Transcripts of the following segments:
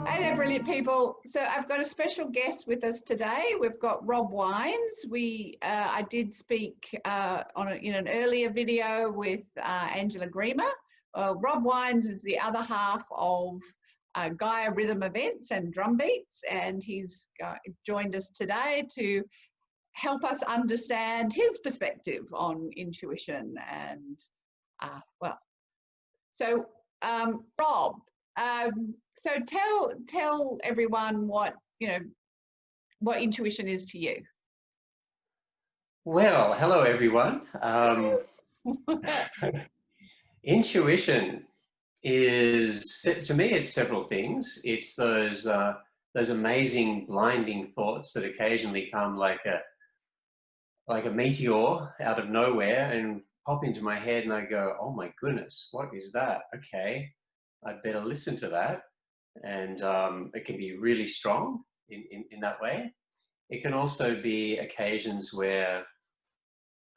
Hey there, brilliant people. So I've got a special guest with us today. We've got Rob Wines. I did speak in an earlier video with Angela Grima. Rob Wines is the other half of Gaia Rhythm Events and Drumbeats, and he's joined us today to help us understand his perspective on intuition and Rob, so tell everyone what intuition is to you. Well, hello everyone. Intuition is, to me, it's several things. It's those amazing, blinding thoughts that occasionally come like a meteor out of nowhere and pop into my head, and I go, "Oh my goodness, what is that? Okay, I'd better listen to that." And it can be really strong in that way. It can also be occasions where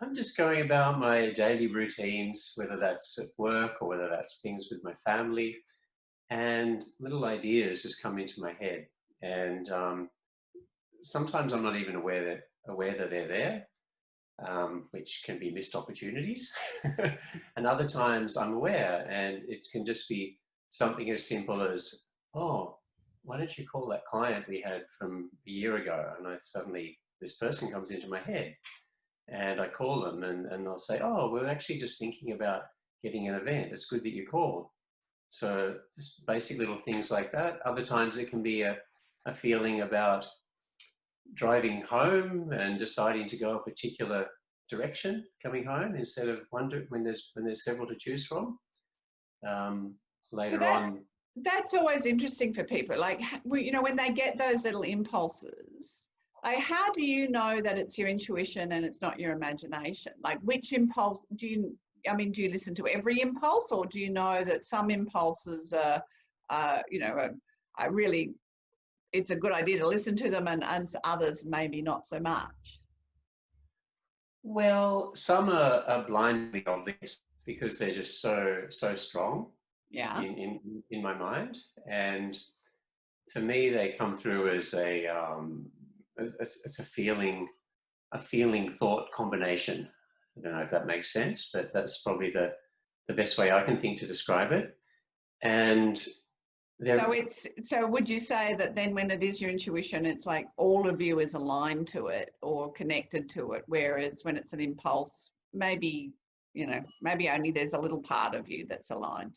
I'm just going about my daily routines, whether that's at work or whether that's things with my family, and little ideas just come into my head. And sometimes I'm not even aware that they're there, which can be missed opportunities. And other times I'm aware, and it can just be something as simple as, "Oh, why don't you call that client we had from a year ago?" And suddenly this person comes into my head. And I call them and they'll say, "Oh, we're actually just thinking about getting an event. It's good that you called." So just basic little things like that. Other times it can be a feeling about driving home and deciding to go a particular direction coming home instead of wondering when there's several to choose from. Later on. That's always interesting for people. Like, when they get those little impulses, like, how do you know that it's your intuition and it's not your imagination? Like, which impulse do you listen to every impulse, or do you know that some impulses are really, it's a good idea to listen to them, and others maybe not so much? Well, some are blindly obvious because they're just so strong. Yeah. In my mind, and for me, they come through as it's a feeling thought combination. I don't know if that makes sense, but that's probably the best way I can think to describe it. And so would you say that then when it is your intuition, it's like all of you is aligned to it or connected to it, whereas when it's an impulse, maybe only there's a little part of you that's aligned?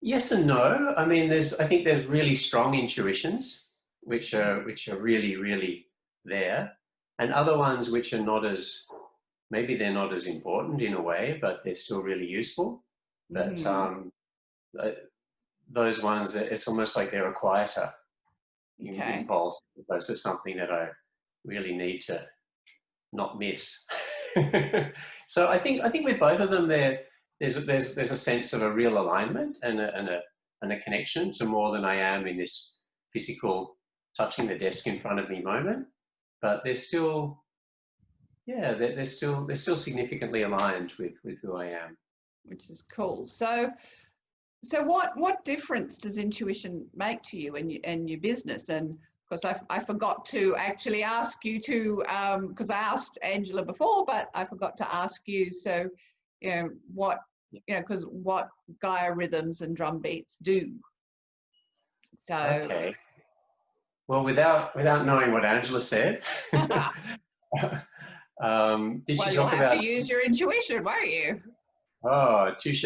Yes and no. I mean, I think there's really strong intuitions which are really, really there, and other ones which are not as, maybe they're not as important in a way, but they're still really useful. But those ones, it's almost like they're a quieter impulse, as opposed to something that I really need to not miss. So I think with both of them, there's a sense of a real alignment and a connection to more than I am in this physical touching the desk in front of me moment. But they're still significantly aligned with who I am, which is cool. So what difference does intuition make to you and your business? And of course, I forgot to actually ask you to, because I asked Angela before, but I forgot to ask you. So, what Gaia Rhythms and Drumbeats do. So. Okay. Well, without knowing what Angela said, did she talk about? Have to use your intuition, won't you? Oh, touche.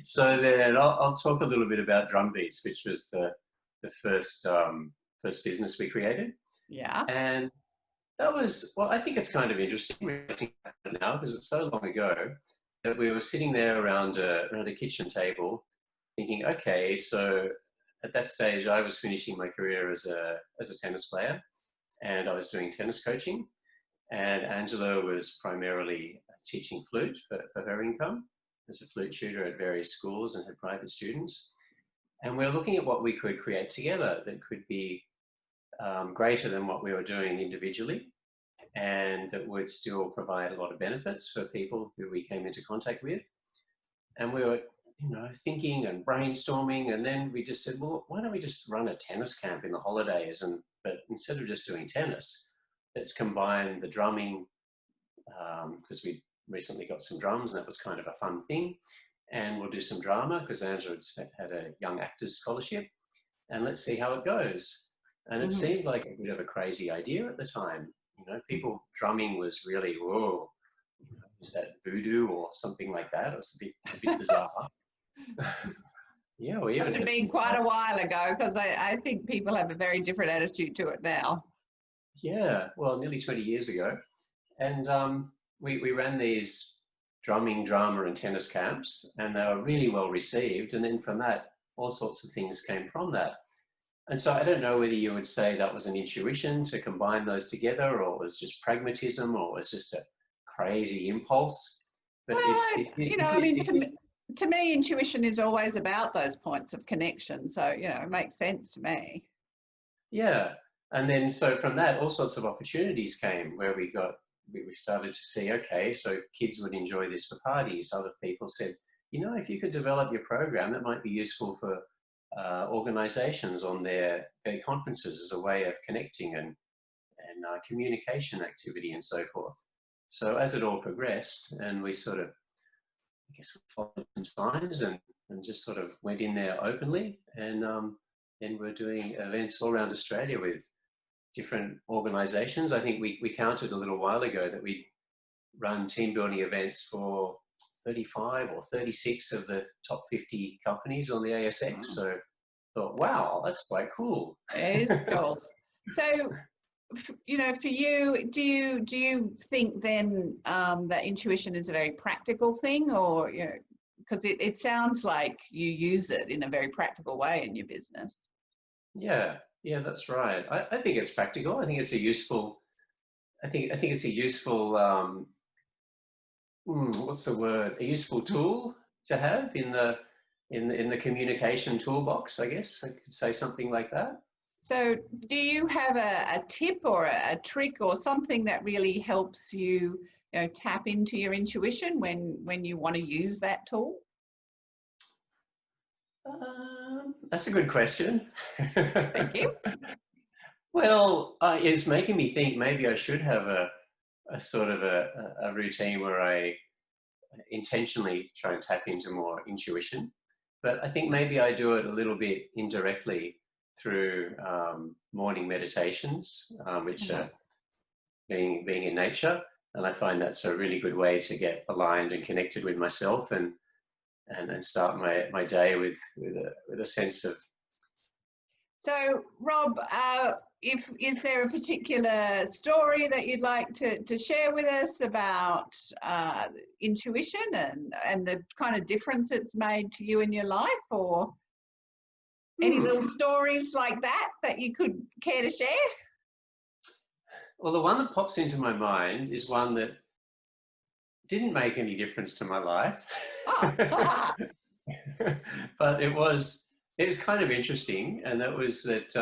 So then I'll talk a little bit about Drumbeats, which was the first business we created. Yeah. And that was, well, I think it's kind of interesting now because it's so long ago that we were sitting there around a kitchen table thinking, okay, so at that stage I was finishing my career as a tennis player, and I was doing tennis coaching. And Angela was primarily teaching flute for her income as a flute tutor at various schools and had private students. And we were looking at what we could create together that could be greater than what we were doing individually. and that would still provide a lot of benefits for people who we came into contact with. And we were, thinking and brainstorming, and then we just said, well, why don't we just run a tennis camp in the holidays? But instead of just doing tennis, let's combine the drumming, because we recently got some drums, and that was kind of a fun thing. And we'll do some drama because Angela had a young actors scholarship, and let's see how it goes. And it seemed like a bit of a crazy idea at the time. People drumming was really, whoa, is that voodoo or something like that? It was a bit bizarre. Yeah, well, Must have been quite a while ago, because I think people have a very different attitude to it now. Yeah, well, nearly 20 years ago. And we ran these drumming, drama and tennis camps, and they were really well received. And then from that, all sorts of things came from that. And so I don't know whether you would say that was an intuition to combine those together, or it was just pragmatism, or it was just a crazy impulse. But to me, intuition is always about those points of connection. So, it makes sense to me. Yeah. And then, so from that, all sorts of opportunities came where we started to see, okay, so kids would enjoy this for parties. Other people said, if you could develop your program, that might be useful for organizations on their conferences as a way of connecting and communication activity and so forth. So as it all progressed, and we sort of, I guess, we followed some signs and just sort of went in there openly, and then we're doing events all around Australia with different organizations. I think we counted a little while ago that we run team building events for 35 or 36 of the top 50 companies on the ASX. So I thought, wow, that's quite cool. It is cool. So, for you, do you think then that intuition is a very practical thing, or, because it sounds like you use it in a very practical way in your business? Yeah, that's right. I think it's practical. I think it's a useful, it's a useful, what's the word? A useful tool to have in the communication toolbox, I guess. I could say something like that. So do you have a tip or a trick or something that really helps you, tap into your intuition when you want to use that tool? That's a good question. Thank you. Well, it's making me think maybe I should have a sort of a routine where I intentionally try and tap into more intuition. But I think maybe I do it a little bit indirectly through morning meditations, which are being in nature. And I find that's a really good way to get aligned and connected with myself and start my day with a sense of. So, Rob, is there a particular story that you'd like to share with us about intuition and the kind of difference it's made to you in your life, or any little stories like that you could care to share? Well, the one that pops into my mind is one that didn't make any difference to my life. Oh. But it was kind of interesting, and that was that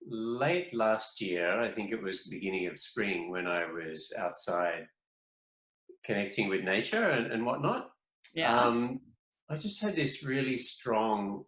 late last year, I think it was the beginning of spring, when I was outside connecting with nature and whatnot. Yeah. I just had this really strong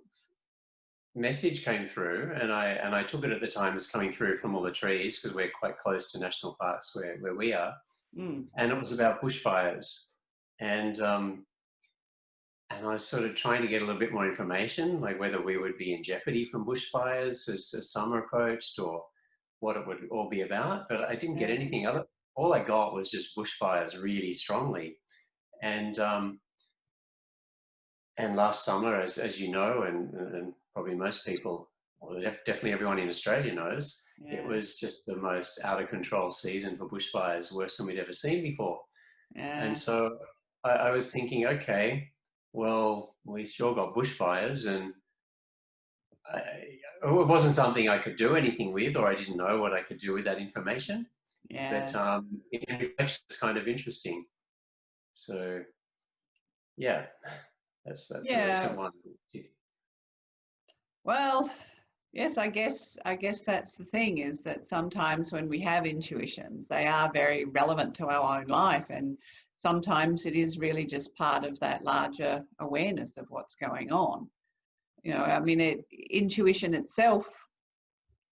message came through, and I took it at the time as coming through from all the trees, because we're quite close to national parks where we are. And it was about bushfires, and I was sort of trying to get a little bit more information, like whether we would be in jeopardy from bushfires as summer approached, or what it would all be about. But I didn't get anything other. All I got was just bushfires really strongly. And last summer, as you know, and probably most people, or definitely everyone in Australia knows, it was just the most out of control season for bushfires, worse than we'd ever seen before. And so I was thinking, okay, well, we sure got bushfires, and it wasn't something I could do anything with, or I didn't know what I could do with that information. But in reflection, it's kind of interesting. So, yeah, that's a recent one. Well, Yes, I guess that's the thing, is that sometimes when we have intuitions, they are very relevant to our own life, and sometimes it is really just part of that larger awareness of what's going on. I mean, intuition itself,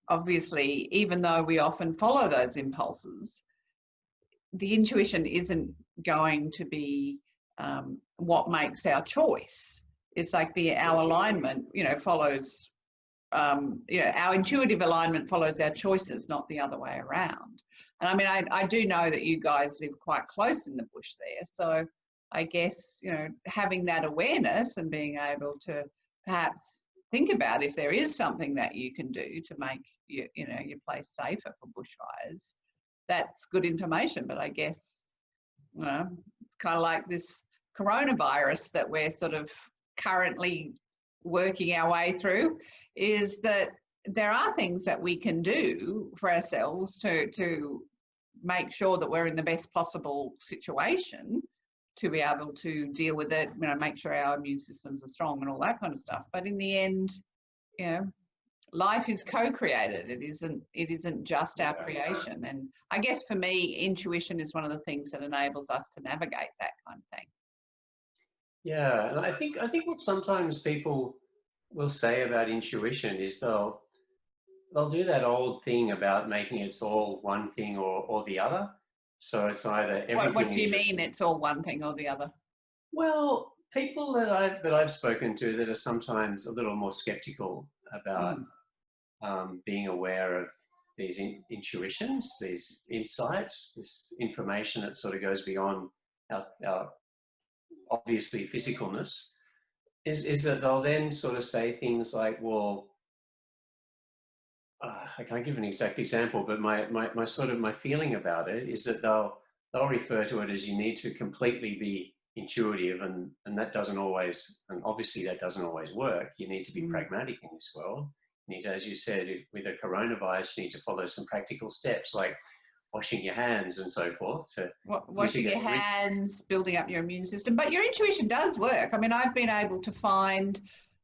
obviously, even though we often follow those impulses, the intuition isn't going to be what makes our choice. It's like our alignment, follows. Our intuitive alignment follows our choices, not the other way around. And I mean, I do know that you guys live quite close in the bush there, so I guess having that awareness and being able to perhaps think about if there is something that you can do to make your place safer for bushfires. That's good information, but I guess kind of like this coronavirus that we're sort of currently working our way through, is that there are things that we can do for ourselves to make sure that we're in the best possible situation to be able to deal with it, make sure our immune systems are strong and all that kind of stuff. But in the end, life is co-created. It isn't just our creation. And I guess for me, intuition is one of the things that enables us to navigate that kind of thing. Yeah, and I think what sometimes people will say about intuition is they'll do that old thing about making it's all one thing or the other. So it's either everything. What do you mean it's all one thing or the other? Well, people that I've spoken to that are sometimes a little more skeptical about being aware of these intuitions, these insights, this information that sort of goes beyond our obviously physicalness, is that they'll then sort of say things like, well, I can't give an exact example, but my feeling about it is that they'll refer to it as you need to completely be intuitive, and that doesn't always, and obviously that doesn't always work. You need to be pragmatic in this world. You need to, as you said, with a coronavirus, you need to follow some practical steps like washing your hands and so forth. To washing your hands, building up your immune system. But your intuition does work. I mean, I've been able to find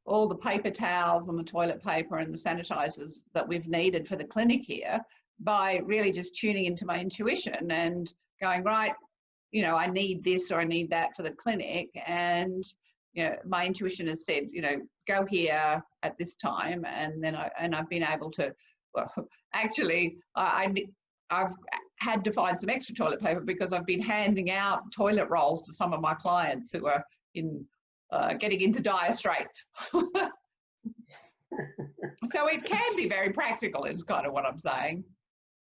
all the paper towels and the toilet paper and the sanitizers that we've needed for the clinic here by really just tuning into my intuition and going, right, I need this or I need that for the clinic. And, my intuition has said, go here at this time. And then I've been able to, well, actually, I've had to find some extra toilet paper because I've been handing out toilet rolls to some of my clients who are getting into dire straits. So it can be very practical, is kind of what I'm saying.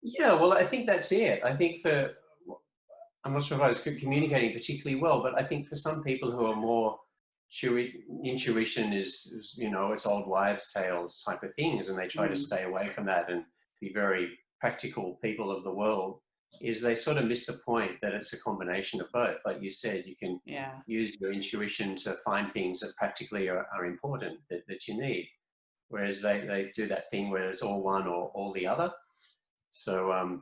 Yeah, well, I think that's it. I think I'm not sure if I was communicating particularly well, but I think for some people who are more intuition is it's old wives' tales type of things, and they try to stay away from that and be very practical people of the world, is they sort of miss the point that it's a combination of both. Like you said, you can use your intuition to find things that practically are important, that you need, whereas they do that thing where it's all one or all the other. So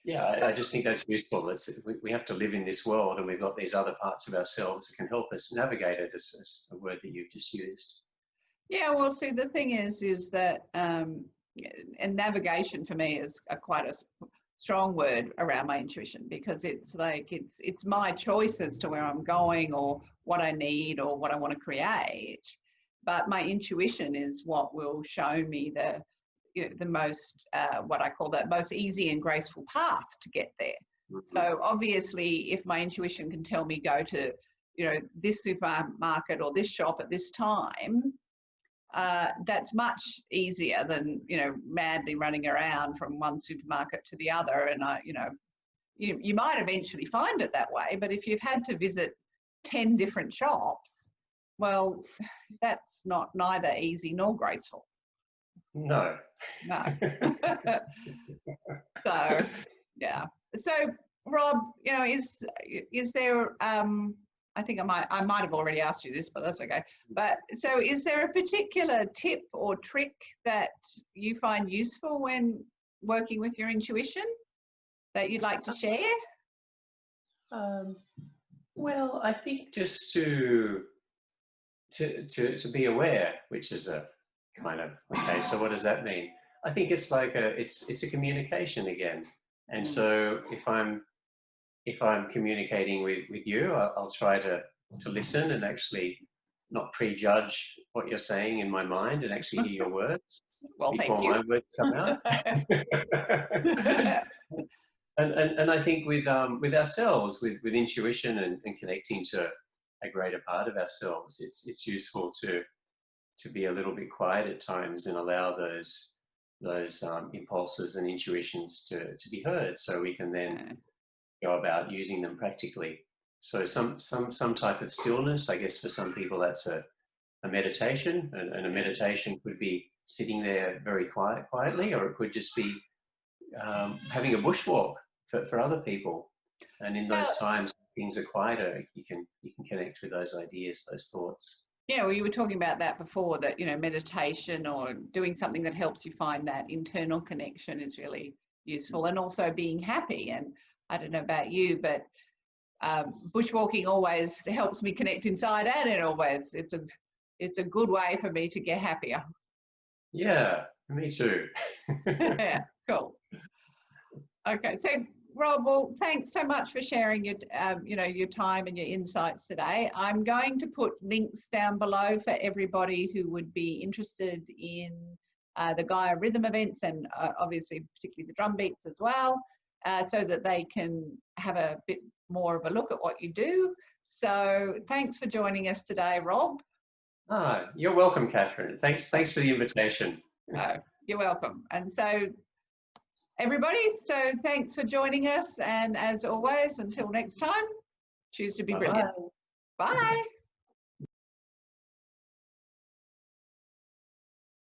yeah, I just think that's useful. We have to live in this world, and we've got these other parts of ourselves that can help us navigate it, as a word that you've just used. Yeah, well, see, the thing is that, and navigation for me is quite a strong word around my intuition, because it's like it's my choice as to where I'm going or what I need or what I want to create. But my intuition is what will show me the most, what I call that most easy and graceful path to get there. So obviously, if my intuition can tell me go to, this supermarket or this shop at this time, that's much easier than, madly running around from one supermarket to the other. And you might eventually find it that way, but if you've had to visit 10 different shops, well, that's neither easy nor graceful. No. So, yeah. So, Rob, is there, I think I might have already asked you this, but that's okay. But so is there a particular tip or trick that you find useful when working with your intuition that you'd like to share? Well, I think just to be aware, which is a kind of. Okay, so what does that mean? I think it's like it's a communication again. And so if I'm communicating with you, I'll try to listen and actually not prejudge what you're saying in my mind and actually hear your words Well, before thank you. my words come out. And I think with ourselves, with intuition and connecting to a greater part of ourselves, it's useful to be a little bit quiet at times and allow those impulses and intuitions to be heard, so we can then go about using them practically. So some type of stillness, I guess for some people that's a meditation, and a meditation could be sitting there very quietly, or it could just be having a bushwalk for other people. And in those times things are quieter, you can connect with those ideas, those thoughts. Yeah, well, you were talking about that before, that, you know, meditation or doing something that helps you find that internal connection is really useful, and also being happy. And I don't know about you, but bushwalking always helps me connect inside, and it's a good way for me to get happier. Yeah, me too. Yeah, cool. Okay, so Rob, well, thanks so much for sharing your, your time and your insights today. I'm going to put links down below for everybody who would be interested in the Gaia Rhythm events, and obviously particularly the Drumbeats as well, so that they can have a bit more of a look at what you do. So thanks for joining us today, Rob. You're welcome, Catherine. Thanks for the invitation. You're welcome. And so everybody, so thanks for joining us, and as always, until next time, choose to be brilliant. Bye.